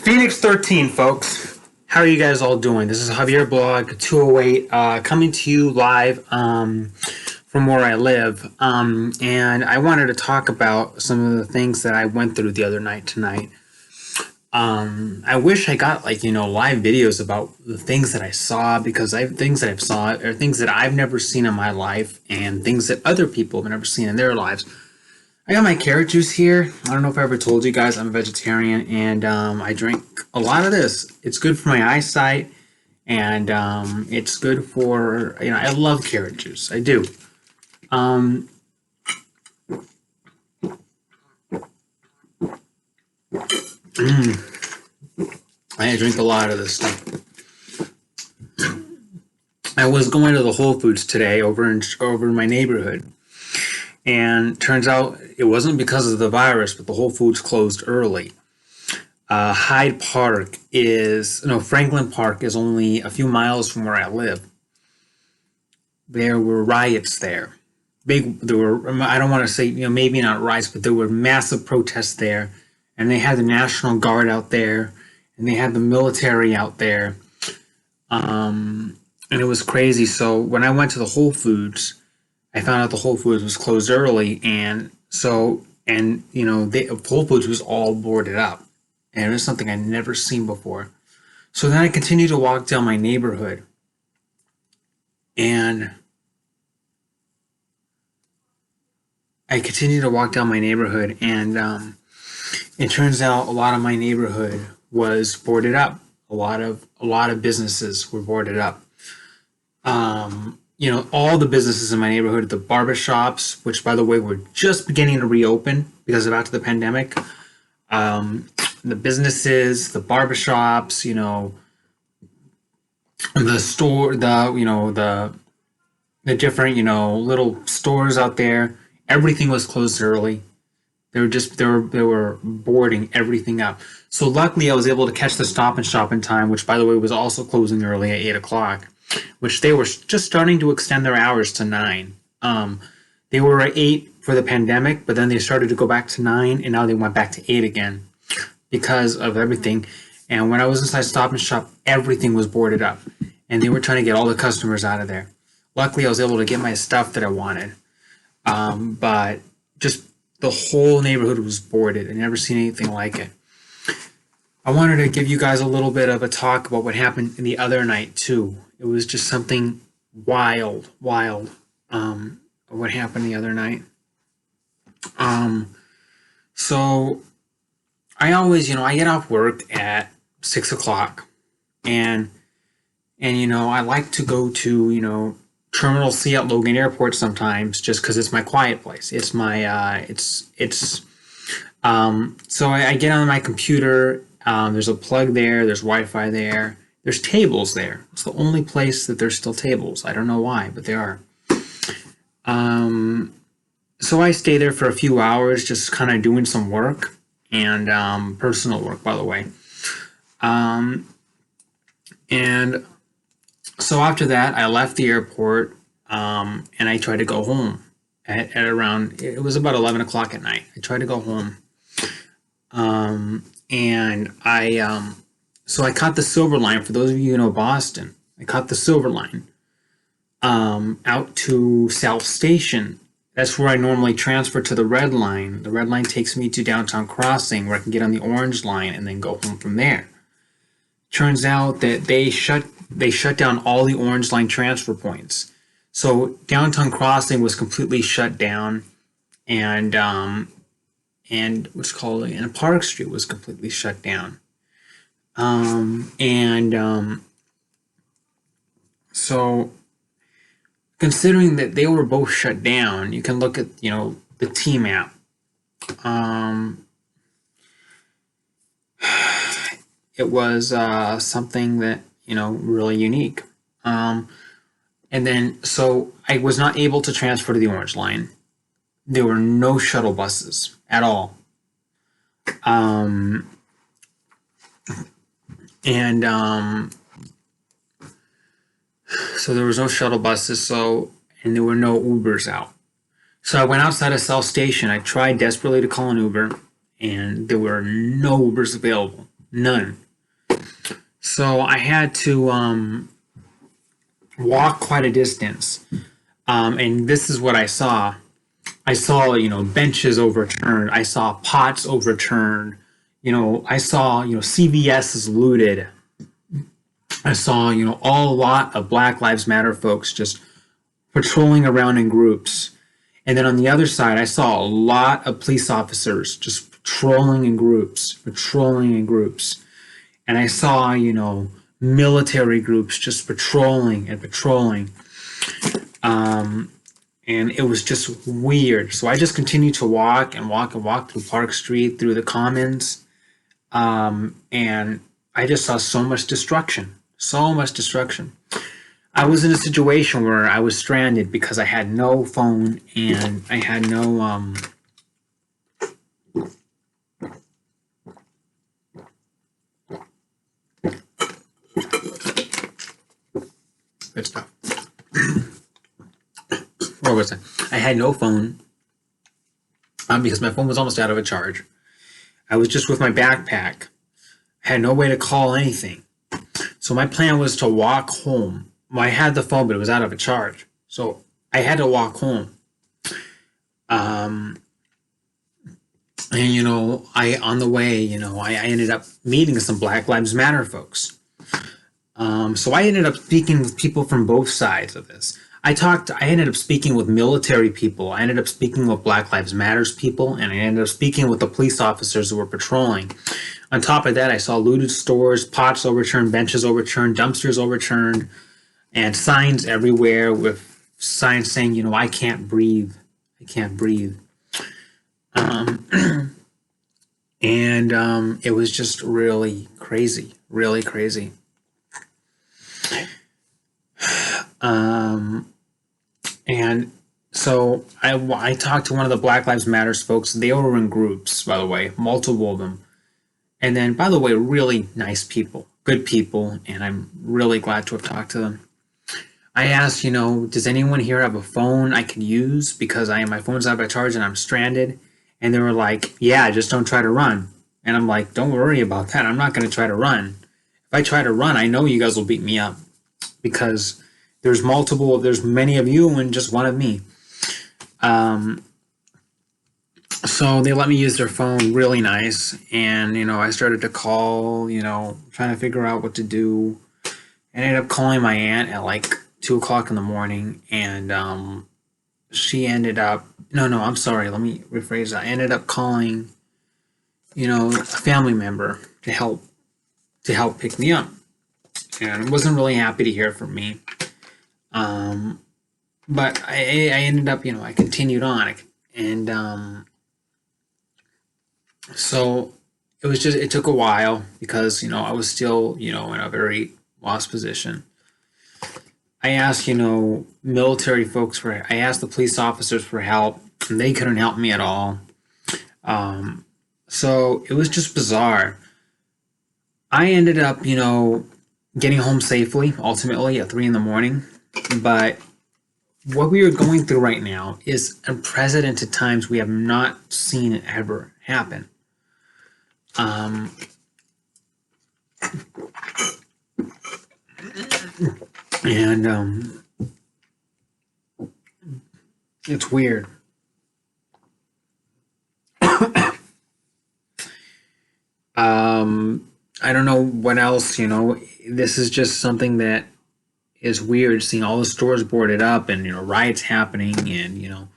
Phoenix 13, folks. How are you guys all doing? This is Javier Blog 208 coming to you live from where I live. And I wanted to talk about some of the things that I went through the other night tonight. I wish I got live videos about the things that I saw, because things that I've saw are things that I've never seen in my life and things that other people have never seen in their lives. I got my carrot juice here. I don't know if I ever told you guys I'm a vegetarian, and I drink a lot of this. It's good for my eyesight, and it's good for, I love carrot juice. I do. I drink a lot of this stuff. I was going to the Whole Foods today over in my neighborhood. And turns out it wasn't because of the virus, but the Whole Foods closed early. Franklin Park is only a few miles from where I live. There were riots there. I don't want to say, maybe not riots, but there were massive protests there. And they had the National Guard out there, and they had the military out there. And it was crazy. So when I went to the Whole Foods, I found out the Whole Foods was closed early, and Whole Foods was all boarded up, and it was something I'd never seen before. So then I continued to walk down my neighborhood, and it turns out a lot of my neighborhood was boarded up. A lot of businesses were boarded up. All the businesses in my neighborhood, the barbershops, which, by the way, were just beginning to reopen because of after the pandemic. The businesses, the barbershops, the store, the different, little stores out there, everything was closed early. They were boarding everything up. So luckily I was able to catch the Stop and Shop in time, which, by the way, was also closing early at 8 o'clock. Which they were just starting to extend their hours to 9. They were at 8 for the pandemic, but then they started to go back to 9, and now they went back to 8 again because of everything. And when I was inside Stop and Shop, everything was boarded up, and they were trying to get all the customers out of there. Luckily, I was able to get my stuff that I wanted, but just the whole neighborhood was boarded. I never seen anything like it. I wanted to give you guys a little bit of a talk about what happened the other night, too. It was just something wild, what happened the other night. So I always, I get off work at 6 o'clock, and I like to go to, Terminal C at Logan Airport sometimes, just because it's my quiet place. It's my, so I get on my computer. There's a plug there. There's Wi-Fi there. There's tables there. It's the only place that there's still tables. I don't know why, but they are. So I stay there for a few hours, just kind of doing some work, and personal work, by the way. And so after that, I left the airport, and I tried to go home at around, it was about 11 o'clock at night. I tried to go home. So I caught the Silver Line. For those of you who know Boston, I caught the Silver Line out to South Station. That's where I normally transfer to the Red Line. The Red Line takes me to Downtown Crossing, where I can get on the Orange Line and then go home from there. Turns out that they shut down all the Orange Line transfer points. So Downtown Crossing was completely shut down, and Park Street was completely shut down. So considering that they were both shut down, you can look at, the T map. It was something that, really unique. And then, so I was not able to transfer to the Orange Line. There were no shuttle buses at all. So there was no shuttle buses, and there were no Ubers out. So I went outside of South Station. I tried desperately to call an Uber, and there were no Ubers available. none. So I had to walk quite a distance. And this is what I saw. I saw, benches overturned. I saw pots overturned. I saw, CVS looted. I saw, all a lot of Black Lives Matter folks just patrolling around in groups. And then on the other side, I saw a lot of police officers just patrolling in groups. And I saw, military groups just patrolling and patrolling. And it was just weird. So I just continued to walk and walk and walk through Park Street, through the Commons, and I just saw so much destruction, so much destruction. I was in a situation where I was stranded because I had no phone and I had no good stuff. Where was I? I had no phone because my phone was almost out of a charge. I was just with my backpack. I had no way to call anything. So my plan was to walk home. Well, I had the phone, but it was out of a charge. So I had to walk home. And I on the way, I ended up meeting some Black Lives Matter folks. So I ended up speaking with people from both sides of this. I ended up speaking with military people. I ended up speaking with Black Lives Matters people, and I ended up speaking with the police officers who were patrolling. On top of that, I saw looted stores, pots overturned, benches overturned, dumpsters overturned, and signs everywhere with signs saying, I can't breathe. I can't breathe. And it was just really crazy, really crazy. And so I talked to one of the Black Lives Matters folks. They were in groups, by the way, multiple of them. And then, by the way, really nice people, good people, and I'm really glad to have talked to them. I asked, does anyone here have a phone I could use because my phone's out of charge and I'm stranded? And they were like, yeah, just don't try to run. And I'm like, don't worry about that. I'm not going to try to run. If I try to run, I know you guys will beat me up because there's many of you and just one of me. So they let me use their phone, really nice. And, I started to call, trying to figure out what to do. I ended up calling my aunt at like 2 o'clock in the morning. And she ended up, no, I'm sorry. Let me rephrase that. I ended up calling, a family member to help pick me up. And wasn't really happy to hear from me. But I ended up, I continued on. And so it took a while because, I was still, in a very lost position. I asked, military folks I asked the police officers for help, and they couldn't help me at all. So it was just bizarre. I ended up, getting home safely, ultimately at 3 in the morning. But what we are going through right now is unprecedented times we have not seen it ever happen. And it's weird. I don't know what else, this is just something that is weird, seeing all the stores boarded up and, riots happening. And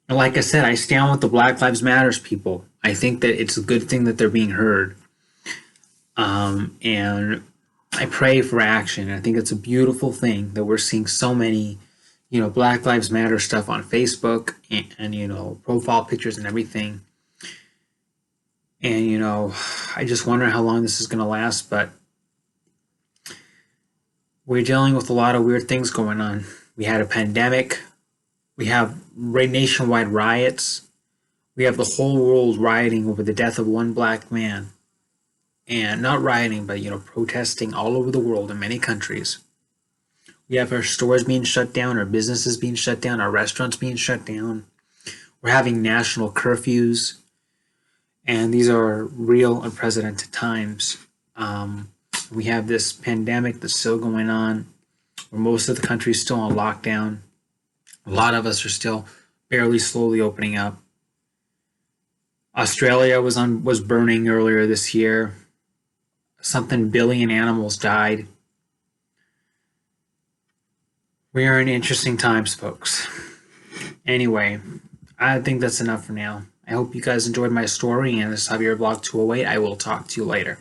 like I said, I stand with the Black Lives Matters people. I think that it's a good thing that they're being heard. And I pray for action. I think it's a beautiful thing that we're seeing so many, Black Lives Matter stuff on Facebook and profile pictures and everything. And, I just wonder how long this is going to last, but we're dealing with a lot of weird things going on. We had a pandemic. We have nationwide riots. We have the whole world rioting over the death of one black man. And not rioting, but, protesting all over the world in many countries. We have our stores being shut down, our businesses being shut down, our restaurants being shut down. We're having national curfews. And these are real unprecedented times. Um, we have this pandemic that's still going on, where most of the country is still on lockdown. A lot of us are still barely slowly opening up. Australia was burning earlier this year. Something billion animals died. We are in interesting times, folks. Anyway, I think that's enough for now. I hope you guys enjoyed my story, and this is Javier Blog 208. I will talk to you later.